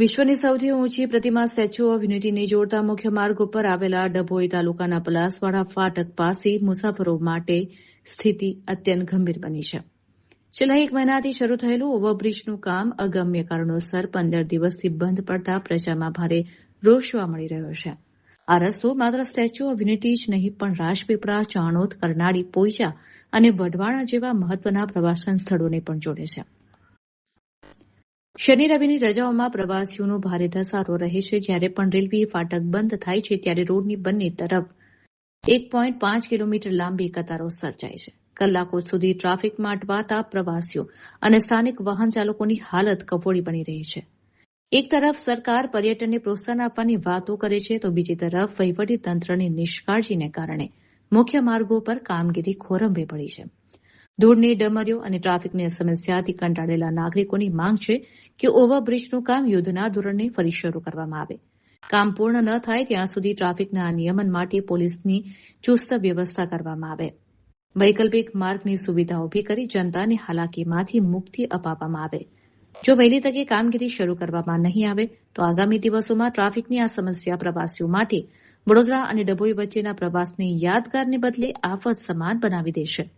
વિશ્વની સૌથી ઊંચી પ્રતિમા સ્ટેચ્યુ ઓફ યુનિટીને જોડતા મુખ્ય માર્ગ ઉપર આવેલા ડભોઈ તાલુકાના પલાસવાડા ફાટક પાસે મુસાફરો માટે સ્થિતિ અત્યંત ગંભીર બની છે. છેલ્લા 1 મહિનાથી શરૂ થયેલું ઓવરબ્રિજનું કામ અગમ્ય કારણોસર 15 દિવસથી બંધ પડતા પ્રજામાં ભારે રોષ જોવા મળી રહ્યો છે. આ રસ્તો માત્ર સ્ટેચ્યુ ઓફ યુનિટી જ નહીં પણ રાજપીપળા, ચાણોદ, કરનાળી, પોઈચા અને વઢવાણ જેવા મહત્વના પ્રવાસન સ્થળોને પણ જોડે છે. શનિ રવિની રજાઓમાં પ્રવાસીઓનો ભારે ધસારો રહે છે. જ્યારે પણ રેલવે ફાટક બંધ થાય છે ત્યારે રોડની બંને તરફ 1.5 કિલોમીટર લાંબી કતારો સર્જાય છે. કલાકો સુધી ટ્રાફિકમાં અટવાતા પ્રવાસીઓ અને સ્થાનિક વાહન ચાલકોની હાલત કફોડી બની રહી છે. એક તરફ સરકાર પર્યટનને પ્રોત્સાહન આપવાની વાતો કરે છે તો બીજી તરફ વહીવટીતંત્રની નિષ્કાળજીને કારણે મુખ્ય માર્ગો પર કામગીરી ખોરંભે પડી છે. ધૂળની ડમરીઓ અને ટ્રાફિકની સમસ્યાથી કંટાળેલા નાગરિકોની માંગ છે કે ઓવરબ્રિજનું કામ યુદ્ધના ધોરણે ફરી શરૂ કરવામાં આવે. કામ પૂર્ણ ન થાય ત્યાં સુધી ટ્રાફિકના નિયમન માટે પોલીસની ચુસ્ત વ્યવસ્થા કરવામાં આવે. વૈકલ્પિક માર્ગની સુવિધા ઉભી કરી જનતાને હાલાકીમાંથી મુક્તિ અપાવવામાં આવે. જો વહેલી તકે કામગીરી શરૂ કરવામાં નહીં આવે તો આગામી દિવસોમાં ટ્રાફિકની આ સમસ્યા પ્રવાસીઓ માટે વડોદરા અને ડભોઈ વચ્ચેના પ્રવાસને યાદગારને બદલે આફત સમાન બનાવી દેશે.